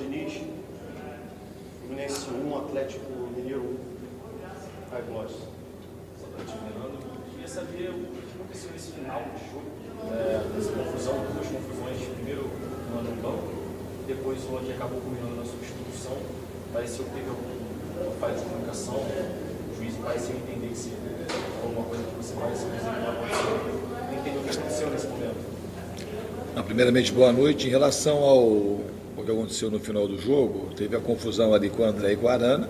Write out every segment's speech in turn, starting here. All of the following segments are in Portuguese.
Diniz. Fluminense 1, Atlético Mineiro 1. Vai, Glóris. Queria saber o que aconteceu nesse final do jogo, nessa confusão, duas confusões, primeiro no banco, depois o que acabou culminando na substituição. Pareceu que teve alguma falha de comunicação, o juiz pareceu entender que se alguma coisa que você pareceu dizer que não aconteceu, não entendeu o que aconteceu nesse momento. Primeiramente, boa noite. Em relação ao que aconteceu no final do jogo, teve a confusão ali com o André e com o Arana,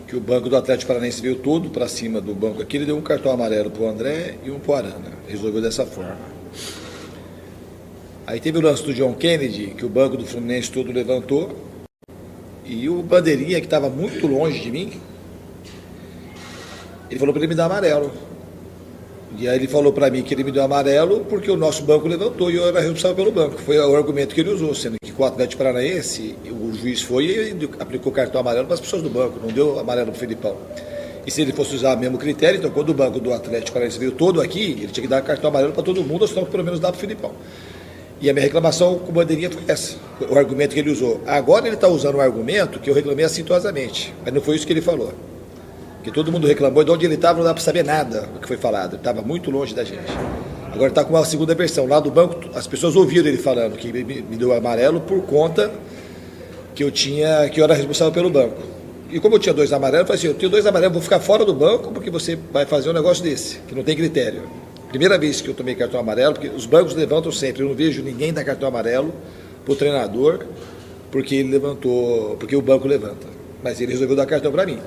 que o banco do Atlético Paranaense veio todo para cima do banco aqui, ele deu um cartão amarelo para o André e um para o Arana, resolveu dessa forma. Aí teve o lance do John Kennedy, que o banco do Fluminense todo levantou, e o bandeirinha, que estava muito longe de mim, ele falou para ele me dar amarelo. E aí ele falou para mim que ele me deu amarelo porque o nosso banco levantou e eu era responsável pelo banco. Foi o argumento que ele usou, sendo que com o Atlético Paranaense, o juiz foi e aplicou cartão amarelo para as pessoas do banco, não deu amarelo para o Filipão. E se ele fosse usar o mesmo critério, então quando o banco do Atlético Paranaense veio todo aqui, ele tinha que dar cartão amarelo para todo mundo, ou senão pelo menos dá para o Filipão. E a minha reclamação com o bandeirinha foi essa, o argumento que ele usou. Agora ele está usando um argumento que eu reclamei assintosamente, mas não foi isso que ele falou. Porque todo mundo reclamou, de onde ele estava não dá para saber nada do que foi falado, ele estava muito longe da gente. Agora está com uma segunda versão, lá do banco as pessoas ouviram ele falando que me deu amarelo por conta que eu era responsável pelo banco. E como eu tinha 2 amarelos, eu falei assim, eu tenho 2 amarelos, vou ficar fora do banco porque você vai fazer um negócio desse, que não tem critério. Primeira vez que eu tomei cartão amarelo, porque os bancos levantam sempre, eu não vejo ninguém dar cartão amarelo para o treinador, porque ele levantou, porque o banco levanta. Mas ele resolveu dar cartão para mim.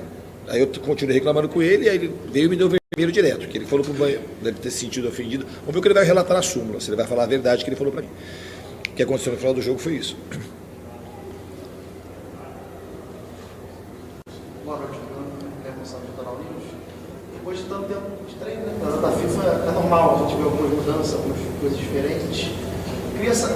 Aí eu continuei reclamando com ele, aí ele veio e me deu vermelho direto, que ele falou para o banho, deve ter se sentido ofendido. Vamos ver o que ele vai relatar na súmula, se ele vai falar a verdade que ele falou para mim. O que aconteceu no final do jogo foi isso. Boa noite, responsável do Canal News. Depois de tanto tempo de treino, né, da FIFA, é normal a gente ver algumas mudanças, algumas coisas diferentes.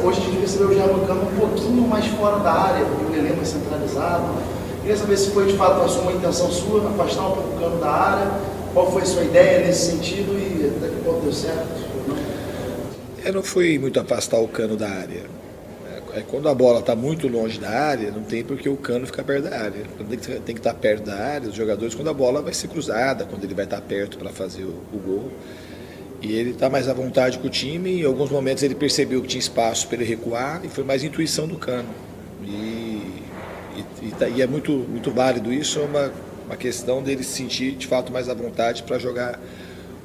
Hoje a gente percebeu o Germán Cano um pouquinho mais fora da área, o Lelê mais centralizado. Queria saber se foi de fato uma intenção sua, afastar um pouco o Cano da área, qual foi a sua ideia nesse sentido e até que ponto deu certo? Eu não fui muito afastar o Cano da área. Quando a bola está muito longe da área, não tem por que o Cano ficar perto da área. Tem que estar perto da área, os jogadores, quando a bola vai ser cruzada, quando ele vai estar perto para fazer o gol. E ele está mais à vontade com o time, e em alguns momentos ele percebeu que tinha espaço para ele recuar, e foi mais intuição do Cano. E é muito válido isso, é uma questão dele se sentir de fato mais à vontade para jogar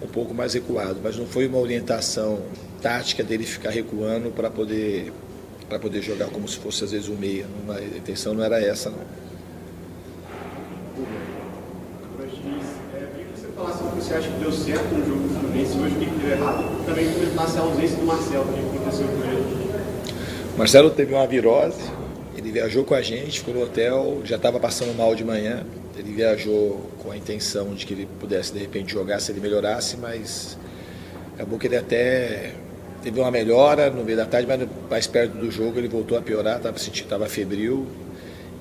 um pouco mais recuado, mas não foi uma orientação tática dele ficar recuando para poder jogar como se fosse às vezes um meia. A intenção não era essa, não. Queria que você falasse o que você acha que deu certo no jogo do Fluminense hoje, o que deu errado, também comentasse a ausência do Marcelo, o que aconteceu com ele. O Marcelo teve uma virose. Ele viajou com a gente, ficou no hotel, já estava passando mal de manhã. Ele viajou com a intenção de que ele pudesse, de repente, jogar se ele melhorasse, mas acabou que ele até teve uma melhora no meio da tarde, mas mais perto do jogo ele voltou a piorar, estava febril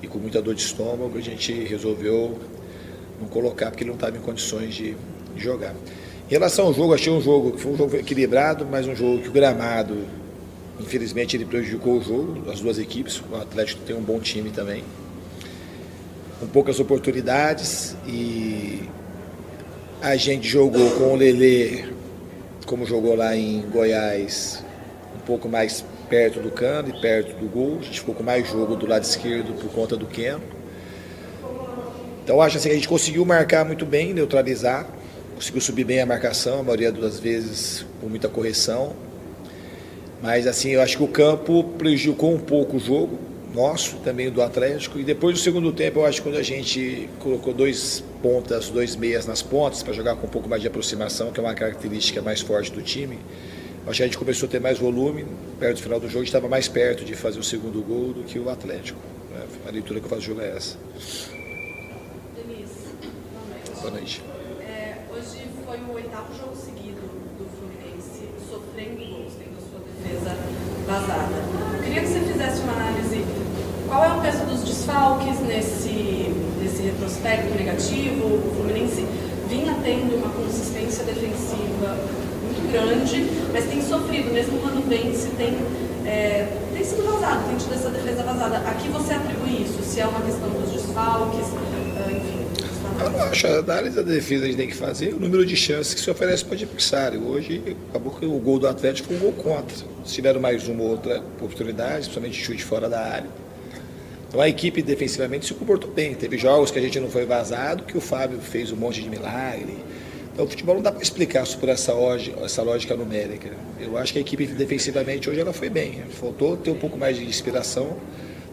e com muita dor de estômago. A gente resolveu não colocar, porque ele não estava em condições de jogar. Em relação ao jogo, achei um jogo que foi um jogo equilibrado, mas um jogo que o gramado, infelizmente, ele prejudicou o jogo, as duas equipes. O Atlético tem um bom time também, com poucas oportunidades, e a gente jogou com o Lelê, como jogou lá em Goiás, um pouco mais perto do Cano e perto do gol. A gente ficou com mais jogo do lado esquerdo por conta do Keno. Então acho assim que a gente conseguiu marcar muito bem, neutralizar, conseguiu subir bem a marcação, a maioria das vezes com muita correção. Mas assim, eu acho que o campo prejudicou um pouco o jogo nosso, também do Atlético. E depois do segundo tempo, eu acho que quando a gente colocou 2 pontas, 2 meias nas pontas, para jogar com um pouco mais de aproximação, que é uma característica mais forte do time, acho que a gente começou a ter mais volume. Perto do final do jogo, a gente estava mais perto de fazer o segundo gol do que o Atlético. A leitura que eu faço do jogo é essa. Denise, boa noite. Hoje foi o 8º jogo seguido do Fluminense sofrendo gols, tendo a sua defesa vazada. Eu queria que você fizesse uma análise. Qual é o peso dos desfalques nesse retrospecto negativo? O Fluminense vinha tendo uma consistência defensiva muito grande, mas tem sofrido, mesmo quando vence, tem sido vazado, tem tido essa defesa vazada. se é uma questão dos desfalques, enfim. Eu não acho, a análise da defesa a gente tem que fazer o número de chances que se oferece para o adversário. Hoje, acabou que o gol do Atlético foi um gol contra. Se tiveram mais uma ou outra oportunidade, principalmente chute fora da área. Então a equipe defensivamente se comportou bem. Teve jogos que a gente não foi vazado, que o Fábio fez um monte de milagre. Então o futebol não dá para explicar só por essa lógica numérica. Eu acho que a equipe defensivamente hoje ela foi bem. Faltou ter um pouco mais de inspiração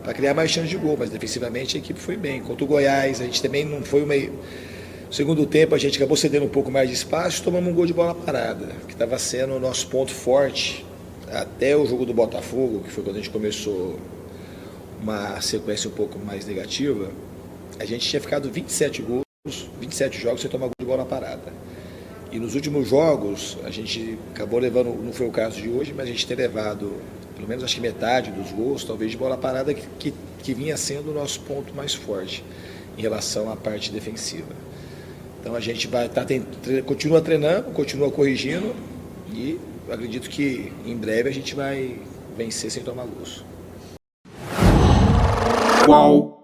para criar mais chances de gol, mas defensivamente a equipe foi bem. Contra o Goiás, a gente também não foi meio. No segundo tempo a gente acabou cedendo um pouco mais de espaço e tomamos um gol de bola parada, que estava sendo o nosso ponto forte até o jogo do Botafogo, que foi quando a gente começou uma sequência um pouco mais negativa. A gente tinha ficado 27 jogos sem tomar gol de bola parada. E nos últimos jogos, a gente acabou levando, não foi o caso de hoje, mas a gente tem levado, pelo menos acho que metade dos gols, talvez de bola parada, que vinha sendo o nosso ponto mais forte em relação à parte defensiva. Então a gente continua treinando, continua corrigindo e acredito que em breve a gente vai vencer sem tomar gols. Qual